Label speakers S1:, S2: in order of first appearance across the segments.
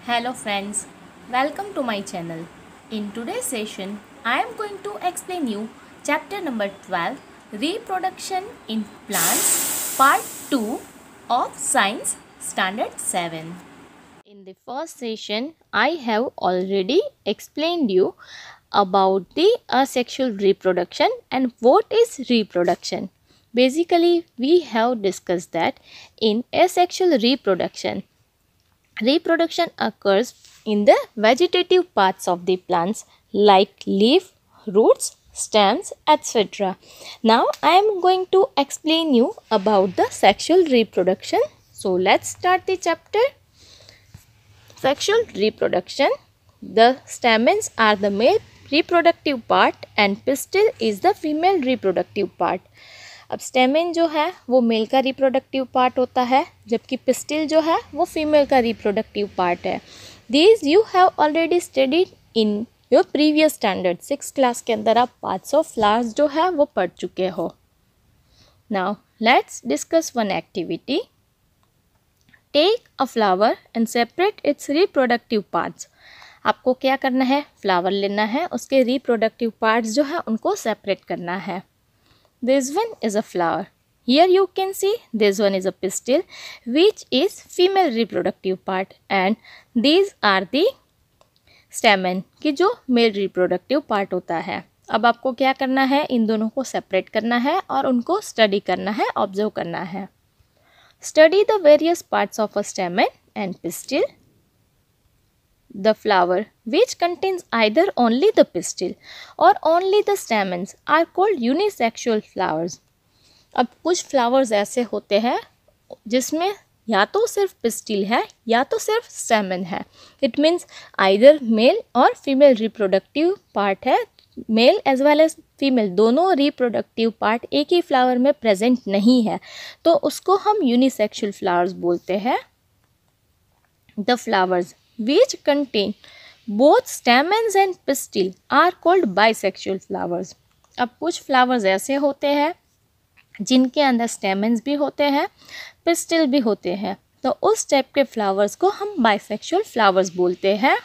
S1: Hello friends, welcome to my channel. In today's session, I am going to explain you chapter number 12, Reproduction in Plants, part 2 of Science Standard 7. In the first session, I have already explained you about the asexual reproduction and what is reproduction. Basically, we have discussed that in asexual reproduction occurs in the vegetative parts of the plants like leaf, roots, stems, etc. Now I am going to explain you about the sexual reproduction. So let's start the chapter. Sexual reproduction. The stamens are the male reproductive part and pistil is the female reproductive part. अब stamen जो है वो mail का reproductive part होता है, जबकि pistil जो है वो फीमेल का रिप्रोडक्टिव पार्ट है. These you have already studied in your previous standard. 6th class के अंदर आप पार्ट्स ऑफ फ्लावर्स जो है वो पढ़ चुके हो. Now let's discuss one activity. Take a flower and separate its reproductive parts. आपको क्या करना है, फ्लावर लेना है, उसके रिप्रोडक्टिव पार्ट्स जो है उनको सेपरेट करना है. This one is a flower. Here you can see this one is a pistil which is female reproductive part and these are the stamen की जो male reproductive part होता है. अब आपको क्या करना है, इन दोनों को सेपरेट करना है और उनको स्टडी करना है, ऑब्जर्व करना है. Study the various parts of a stamen and pistil. The flower which contains either only the pistil or only the stamens are called unisexual flowers. अब कुछ फ्लावर्स ऐसे होते हैं जिसमें या तो सिर्फ पिस्टिल है या तो सिर्फ स्टेमन है. इट मीन्स आइदर मेल और फीमेल रिप्रोडक्टिव पार्ट है. Male as well as female दोनों रिप्रोडक्टिव पार्ट एक ही फ्लावर में प्रेजेंट नहीं है, तो उसको हम यूनिसेक्सुअल फ्लावर्स बोलते हैं. The flowers which contain both stamens and pistil are called bisexual flowers. अब कुछ फ्लावर्स ऐसे होते हैं जिनके अंदर स्टेमन्स भी होते हैं, पिस्टिल भी होते हैं, तो उस टाइप के फ्लावर्स को हम बाइसेक्सुअल फ्लावर्स बोलते हैं.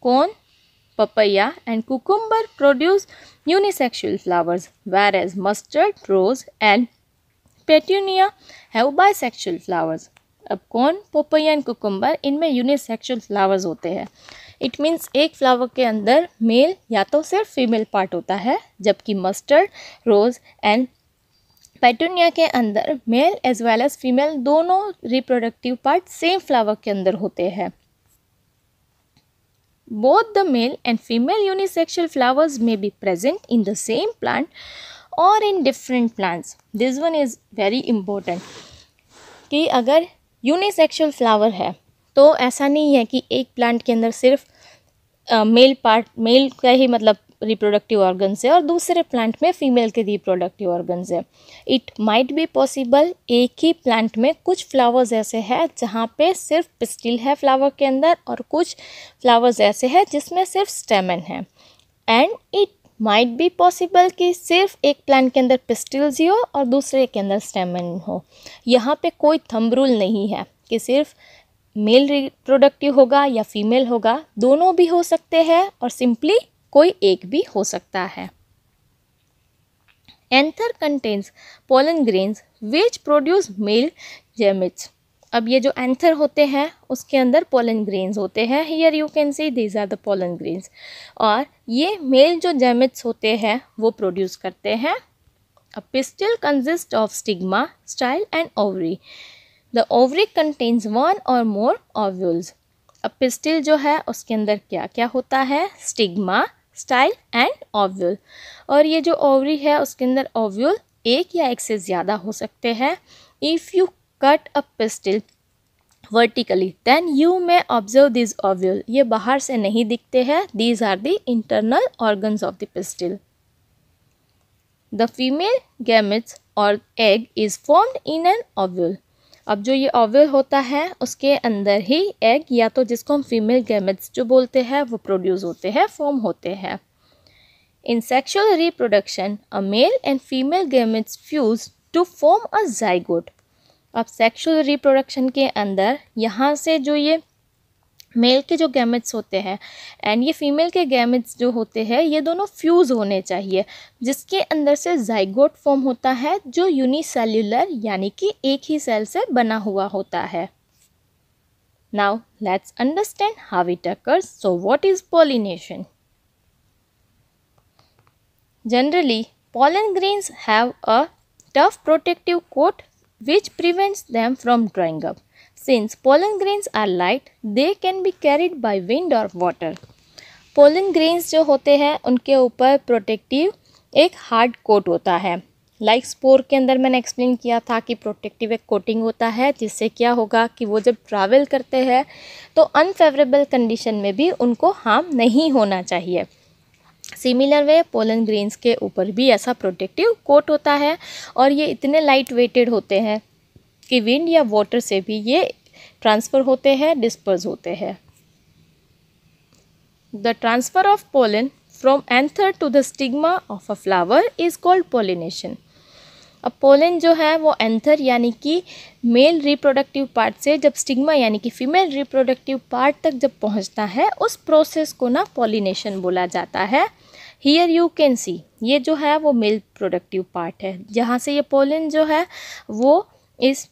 S1: कौन? papaya and cucumber produce unisexual flowers, whereas mustard, rose and petunia have bisexual flowers. अब कौन? पोपैया एंड कुकुम्बर, इनमें यूनिसेक्सुअल फ्लावर्स होते हैं. इट मीन्स एक फ्लावर के अंदर मेल या तो सिर्फ फीमेल पार्ट होता है, जबकि मस्टर्ड, रोज एंड पेटूनिया के अंदर male as well as female दोनों रिप्रोडक्टिव पार्ट सेम फ्लावर के अंदर होते हैं. Both the male and female unisexual flowers may be present in the same plant और in different plants. This one is very important कि अगर unisexual flower है तो ऐसा नहीं है कि एक प्लांट के अंदर सिर्फ मेल का ही मतलब रिप्रोडक्टिव ऑर्गन्स है और दूसरे प्लांट में फीमेल के रिप्रोडक्टिव ऑर्गन्स है. इट माइट बी पॉसिबल एक ही प्लांट में कुछ फ्लावर्स ऐसे हैं जहाँ पे सिर्फ पिस्टिल है फ्लावर के अंदर और कुछ फ्लावर्स ऐसे हैं जिसमें सिर्फ स्टेमन है. And it might be possible कि सिर्फ एक प्लांट के अंदर पिस्टिल्स ही हो और दूसरे के अंदर स्टेमन हो. यहाँ पे कोई थंब रूल नहीं है कि सिर्फ मेल रिप्रोडक्टिव होगा या फीमेल होगा, दोनों भी हो सकते हैं और सिंपली कोई एक भी हो सकता है. Anther contains pollen grains which produce male gametes. अब ये जो एंथर होते हैं उसके अंदर पोलन ग्रेन्स होते हैं. Here you can see these are the pollen grains और ये मेल जो गैमेट्स होते हैं वो प्रोड्यूस करते हैं. A pistil consist of stigma, style and ovary. The ovary contains one और मोर ओव्यूल्स. अब पिस्टिल जो है उसके अंदर क्या क्या होता है? Stigma, style and ovule. और ये जो ओवरी है उसके अंदर ओव्यूल एक या एक से ज़्यादा हो सकते हैं. If you cut a pistil vertically then you may observe this ovule. ये बाहर से नहीं दिखते हैं. These are the internal organs of the pistil. The female gametes और egg is formed in an ovule. अब जो ये ओव्यूल होता है उसके अंदर ही एग या तो जिसको हम फीमेल गैमेट्स जो बोलते हैं वो प्रोड्यूस होते हैं, फॉर्म होते हैं. In sexual reproduction a male and female gametes fuse to form a zygote. अब सेक्सुअल रिप्रोडक्शन के अंदर यहाँ से जो ये मेल के जो गैमेट्स होते हैं एंड ये फीमेल के गैमेट्स जो होते हैं ये दोनों फ्यूज़ होने चाहिए, जिसके अंदर से जाइगोट फॉर्म होता है जो यूनिसेल्युलर यानी कि एक ही सेल से बना हुआ होता है। Now let's understand how it occurs. So what is pollination? Generally pollen grains have a tough protective coat which prevents them from drying up. Since pollen grains are light, they can be carried by wind or water. Pollen grains जो होते हैं उनके ऊपर protective एक hard coat होता है। Like spore के अंदर मैंने एक्सप्लेन किया था कि प्रोटेक्टिव एक कोटिंग होता है, जिससे क्या होगा कि वो जब ट्रैवल करते हैं तो अनफेवरेबल कंडीशन में भी उनको हार्म नहीं होना चाहिए। सिमिलर वे पोलन ग्रेन्स के ऊपर भी ऐसा प्रोटेक्टिव कोट होता है और ये इतने लाइट वेटेड होते हैं कि विंड या वाटर से भी ये ट्रांसफ़र होते हैं, डिस्पर्स होते हैं। The transfer of pollen from anther to the stigma of a flower is called pollination. अब पोलन जो है वो एंथर यानी कि मेल रिप्रोडक्टिव पार्ट से जब स्टिग्मा यानी कि फीमेल रिप्रोडक्टिव पार्ट तक जब पहुंचता है, उस प्रोसेस को ना पॉलिनेशन बोला जाता है। हियर यू कैन सी, ये जो है वो मेल प्रोडक्टिव पार्ट है, जहाँ से ये पोलन जो है वो इस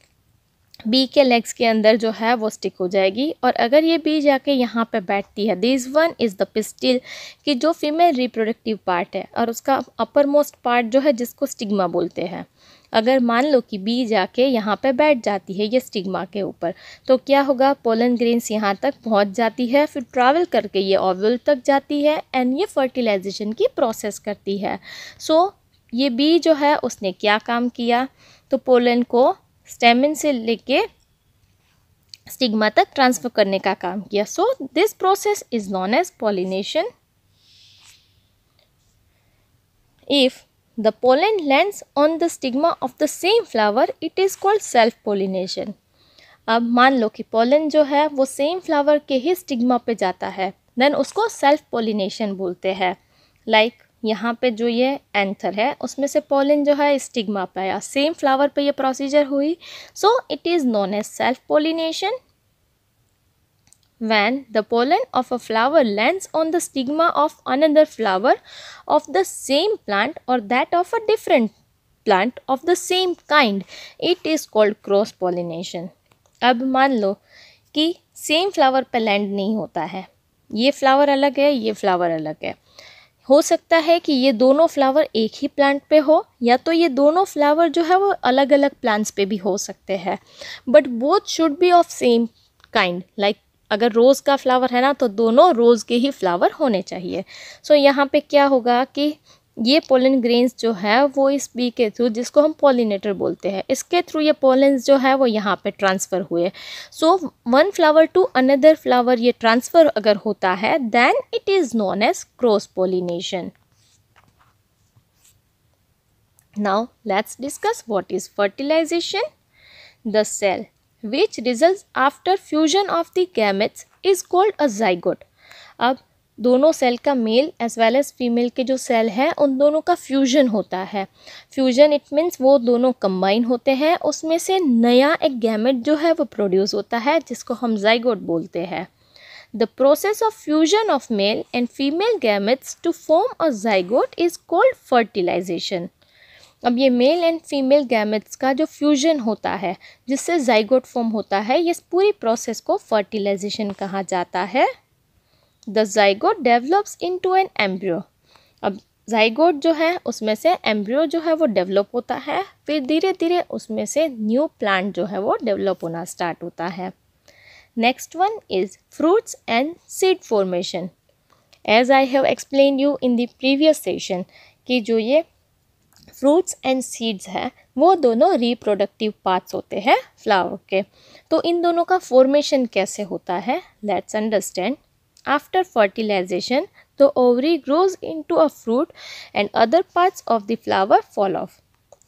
S1: बी के लेग्स के अंदर जो है वो स्टिक हो जाएगी। और अगर ये बी जाके यहाँ पे बैठती है, this one is the pistil कि जो फीमेल रिप्रोडक्टिव पार्ट है और उसका अपर मोस्ट पार्ट जो है जिसको स्टिग्मा बोलते हैं, अगर मान लो कि बी जाके यहाँ पे बैठ जाती है ये स्टिग्मा के ऊपर, तो क्या होगा, पोलन ग्रेन्स यहाँ तक पहुँच जाती है, फिर ट्रैवल करके ये ओव्यूल तक जाती है एंड ये फर्टिलाइजेशन की प्रोसेस करती है। सो ये बी जो है उसने क्या काम किया, तो पोलन को स्टेमन से लेके स्टिग्मा तक ट्रांसफर करने का काम किया। So this process is known as pollination. If the pollen lands on the stigma of the same flower, it is called self pollination. अब मान लो कि पोलन जो है वो सेम फ्लावर के ही स्टिग्मा पे जाता है, देन उसको सेल्फ पोलिनेशन बोलते हैं। लाइक यहाँ पे जो ये एंथर है उसमें से पोलन जो है स्टिग्मा पे आया, सेम फ्लावर पे ये प्रोसीजर हुई, so it is known as self pollination. When the pollen of a flower lands on the stigma of another flower of the same plant or that of a different plant of the same kind, it is called cross pollination. अब मान लो कि same flower पे land नहीं होता है, ये flower अलग है, ये फ्लावर अलग है। हो सकता है कि ये दोनों फ्लावर एक ही प्लांट पे हो, या तो ये दोनों फ्लावर जो है वो अलग अलग प्लांट्स पे भी हो सकते हैं, but both should be of same kind. Like अगर रोज़ का फ्लावर है ना, तो दोनों रोज़ के ही फ्लावर होने चाहिए। सो यहाँ पे क्या होगा कि ये पोलन ग्रेन्स जो है वो इस बी के थ्रू, जिसको हम पॉलिनेटर बोलते हैं, इसके थ्रू ये पोलन्स जो है वो यहाँ पे ट्रांसफ़र हुए। So one flower to another flower ये ट्रांसफ़र अगर होता है, then it is known as cross pollination. Now let's discuss what is fertilisation. The cell which results after fusion of the gametes is called a zygote. अब दोनों cell का male as well as female के जो cell हैं उन दोनों का fusion होता है। फ्यूजन इट मीन्स वो दोनों कंबाइन होते हैं, उसमें से नया एक गैमेट जो है वो प्रोड्यूस होता है, जिसको हम जाइगोट बोलते हैं। The process of fusion of male and female gametes to form a zygote is called fertilisation. अब ये मेल एंड फीमेल गैमेट्स का जो फ्यूजन होता है जिससे जाइगोट फॉर्म होता है, ये पूरी प्रोसेस को फर्टिलाइजेशन कहा जाता है। The zygote develops into an embryo. अब जाइगोट जो है उसमें से एम्ब्रियो जो है वो डेवलप होता है, फिर धीरे धीरे उसमें से न्यू प्लांट जो है वो डेवलप होना स्टार्ट होता है। Next one is fruits and seed formation. As I have explain you in the previous session कि जो ये फ्रूट्स एंड सीड्स है वो दोनों रिप्रोडक्टिव पार्ट्स होते हैं फ्लावर के। तो इन दोनों का फॉर्मेशन कैसे होता है, let's understand. After fertilisation the ovary grows into a fruit and other parts of the flower fall off.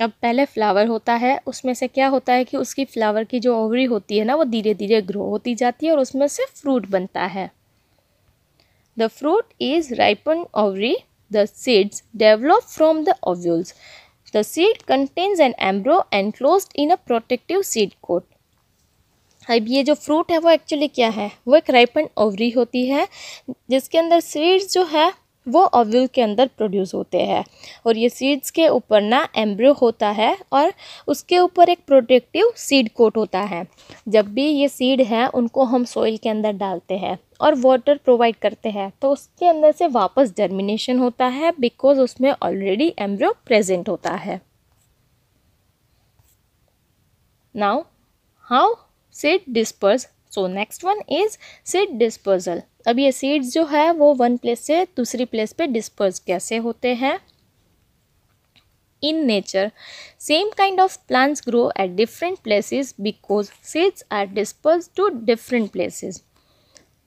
S1: अब पहले फ्लावर होता है, उसमें से क्या होता है कि उसकी फ्लावर की जो ओवरी होती है ना वो धीरे धीरे ग्रो होती जाती है और उसमें से फ्रूट बनता है। The fruit is ripen ovary, the seeds develop from the ovules. The seed contains an embryo enclosed in a protective seed coat. अब ये जो फ्रूट है वो एक्चुअली क्या है, वो एक राइपेंड ओवरी होती है जिसके अंदर सीड्स जो है वो ओव्यूल के अंदर प्रोड्यूस होते हैं, और ये सीड्स के ऊपर ना एम्ब्रियो होता है और उसके ऊपर एक प्रोटेक्टिव सीड कोट होता है। जब भी ये सीड है उनको हम सॉइल के अंदर डालते हैं और वाटर प्रोवाइड करते हैं तो उसके अंदर से वापस जर्मिनेशन होता है, बिकॉज उसमें ऑलरेडी एम्ब्रियो प्रेजेंट होता है। Now how seed disperse, so next one is seed dispersal. अब ये सीड्स जो है वो वन प्लेस से दूसरी प्लेस पे डिस्पर्स कैसे होते हैं। In nature same kind of plants grow at different places because seeds are disperse to different places.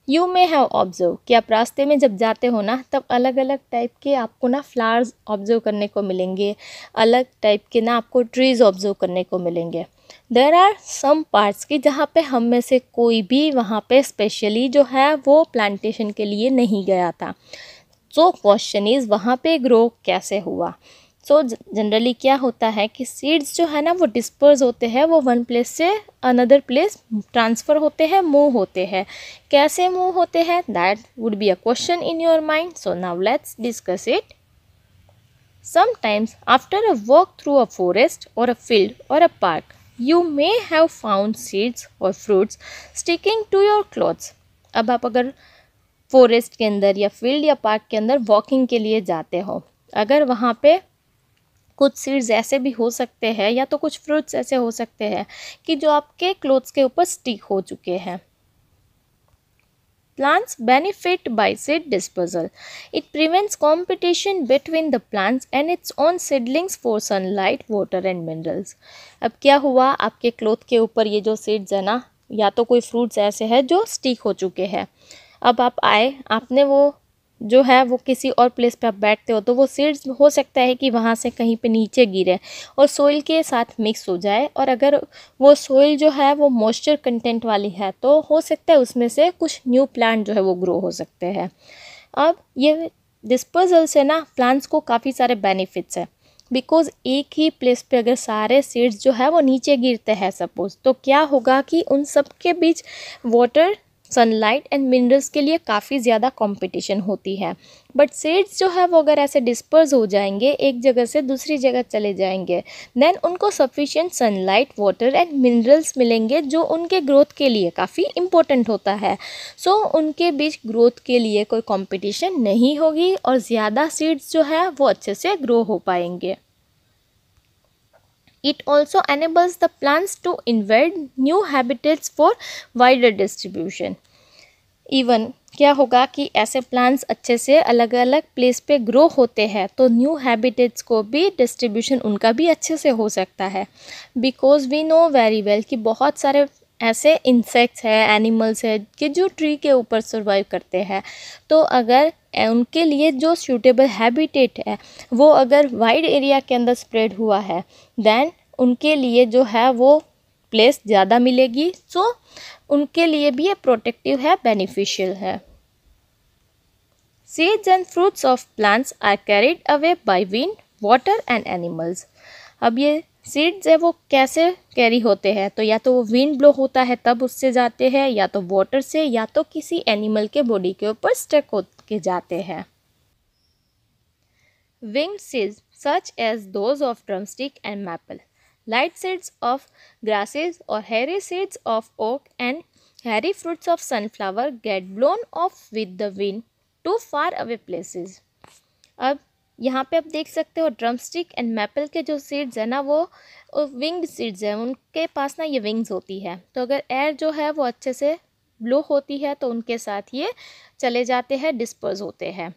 S1: You may have observe कि आप रास्ते में जब जाते हो ना तब अलग अलग टाइप के आपको ना फ्लावर्स ऑब्जर्व करने को मिलेंगे, अलग टाइप के ना आपको ट्रीज ऑब्जर्व करने को मिलेंगे। देर आर सम पार्ट्स की जहाँ पे हम में से कोई भी वहाँ पे स्पेशली जो है वो प्लांटेशन के लिए नहीं गया था। सो क्वेश्चन इज़ वहाँ पे ग्रो कैसे हुआ। सो जनरली क्या होता है कि सीड्स जो है ना वो डिस्पर्स होते हैं, वो वन प्लेस से अनदर प्लेस ट्रांसफ़र होते हैं, मूव होते हैं। कैसे मूव होते हैं, that would be a question in your mind. So now let's discuss it. Sometimes after a walk through a forest or a field or a park, you may have found seeds or fruits sticking to your clothes. अब आप अगर forest के अंदर या field या park के अंदर walking के लिए जाते हो, अगर वहाँ पे कुछ सीड्स ऐसे भी हो सकते हैं या तो कुछ फ्रूट्स ऐसे हो सकते हैं कि जो आपके क्लोथ्स के ऊपर स्टिक हो चुके हैं। Plants benefit by seed dispersal. It prevents competition between the plants and its own seedlings for sunlight, water and minerals. अब क्या हुआ, आपके क्लोथ के ऊपर ये जो सीड्स है ना, या तो कोई फ्रूट्स ऐसे हैं जो स्टिक हो चुके हैं। अब आप आए, आपने वो जो है वो किसी और प्लेस पे आप बैठते हो तो वो सीड्स हो सकता है कि वहाँ से कहीं पे नीचे गिरे और सोइल के साथ मिक्स हो जाए, और अगर वो सोइल जो है वो मॉइस्चर कंटेंट वाली है तो हो सकता है उसमें से कुछ न्यू प्लांट जो है वो ग्रो हो सकते हैं। अब ये डिस्पर्सल से ना प्लांट्स को काफ़ी सारे बेनिफिट्स है, बिकॉज एक ही प्लेस पे अगर सारे सीड्स जो है वो नीचे गिरते हैं सपोज, तो क्या होगा कि उन सब के बीच वाटर, सनलाइट एंड मिनरल्स के लिए काफ़ी ज़्यादा कंपटीशन होती है। बट सीड्स जो है वो अगर ऐसे डिस्पर्स हो जाएंगे, एक जगह से दूसरी जगह चले जाएंगे, देन उनको sufficient sunlight, water and minerals मिलेंगे जो उनके ग्रोथ के लिए काफ़ी इम्पोर्टेंट होता है। सो उनके बीच ग्रोथ के लिए कोई कंपटीशन नहीं होगी और ज़्यादा सीड्स जो है वो अच्छे से ग्रो हो पाएंगे। It also enables the plants to invade new habitats for wider distribution. Even क्या होगा कि ऐसे प्लांट्स अच्छे से अलग अलग प्लेस पे ग्रो होते हैं तो न्यू हैबिटेट्स को भी डिस्ट्रीब्यूशन उनका भी अच्छे से हो सकता है, because we know very well कि बहुत सारे ऐसे इंसेक्ट्स हैं, एनिमल्स हैं कि जो ट्री के ऊपर सर्वाइव करते हैं। तो अगर उनके लिए जो सूटेबल हैबिटेट है वो अगर वाइड एरिया के अंदर स्प्रेड हुआ है, देन उनके लिए जो है वो प्लेस ज़्यादा मिलेगी। सो उनके लिए भी ये प्रोटेक्टिव है, बेनिफिशियल है। Seeds and fruits of plants are carried away by wind, water and animals. अब ये सीड्स है वो कैसे कैरी होते हैं, तो या तो वो विंड ब्लो होता है तब उससे जाते हैं, या तो वाटर से, या तो किसी एनिमल के बॉडी के ऊपर स्टक होके जाते हैं। Winged seeds such as those of drumstick and maple, light seeds of grasses or hairy seeds of oak and hairy fruits of sunflower get blown off with the wind to far away places. अब यहाँ पे आप देख सकते हो drumstick and maple के जो seeds है ना वो विंग्ड सीड्स हैं, उनके पास ना ये विंग्स होती है, तो अगर एयर जो है वो अच्छे से ब्लो होती है तो उनके साथ ये चले जाते हैं, डिस्पर्स होते हैं।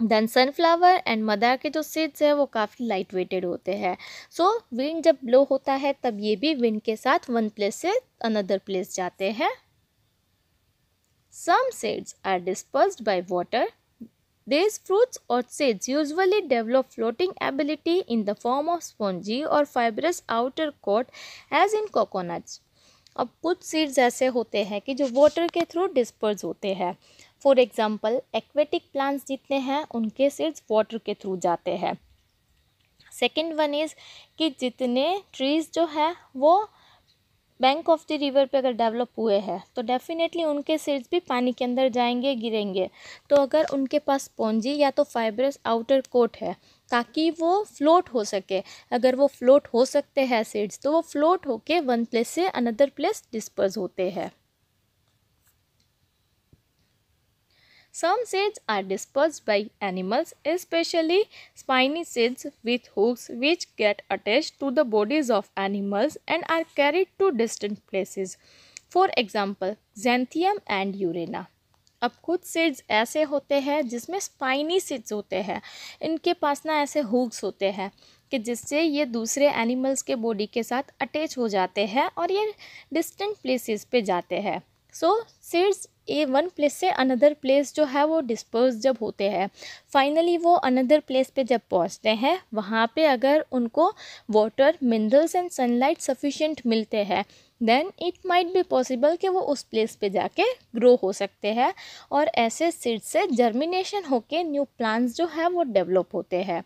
S1: देन सनफ्लावर एंड मदार के जो सीड्स है वो काफ़ी लाइट वेटेड होते हैं। सो विंड जब ब्लो होता है तब ये भी विंड के साथ वन प्लेस से अनदर प्लेस जाते हैं। Some seeds are dispersed by water. These fruits or seeds usually develop floating ability in the form of spongy or fibrous outer coat as in coconuts. अब कुछ seeds ऐसे होते हैं कि जो वाटर के थ्रू डिस्पर्स होते हैं। फॉर एग्जांपल एक्वेटिक प्लांट्स जितने हैं उनके सीड्स वाटर के थ्रू जाते हैं। सेकेंड वन इज़ कि जितने ट्रीज़ जो है वो बैंक ऑफ द रिवर पे अगर डेवलप हुए हैं तो डेफिनेटली उनके सीड्स भी पानी के अंदर जाएंगे, गिरेंगे। तो अगर उनके पास स्पॉन्जी या तो फाइब्रस आउटर कोट है ताकि वो फ्लोट हो सके, अगर वो फ्लोट हो सकते हैं सीड्स तो वो फ्लोट होके वन प्लेस से अनदर प्लेस डिस्पर्स होते हैं। Some seeds are dispersed by animals, especially spiny seeds with hooks which get attached to the bodies of animals and are carried to distant places. For example, Xanthium and Urena. अब कुछ seeds ऐसे होते हैं जिसमें spiny seeds होते हैं, इनके पास ना ऐसे हुक्स होते हैं कि जिससे ये दूसरे एनिमल्स के बॉडी के साथ अटैच हो जाते हैं और ये डिस्टेंट प्लेसेस पे जाते हैं। सो सीड्स ए वन प्लेस से अनदर प्लेस जो है वो डिस्पर्स जब होते हैं, फाइनली वो अनदर प्लेस पे जब पहुंचते हैं वहाँ पे अगर उनको water, minerals and sunlight sufficient मिलते हैं then it might be possible कि वो उस प्लेस पे जाके ग्रो हो सकते हैं और ऐसे सीड्स से जर्मिनेशन होके न्यू प्लांट्स जो है वो डेवलप होते हैं।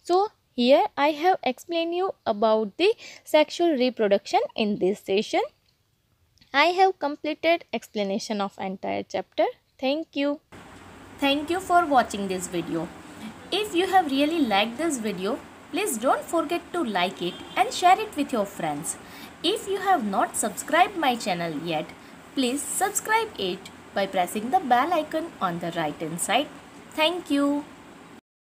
S1: So here I have explain you about the sexual reproduction in this session. I have completed explanation of entire chapter. Thank you. Thank you for watching this video. If you have really liked this video, please don't forget to like it and share it with your friends. If you have not subscribed my channel yet, please subscribe it by pressing the bell icon on the right hand side. Thank you.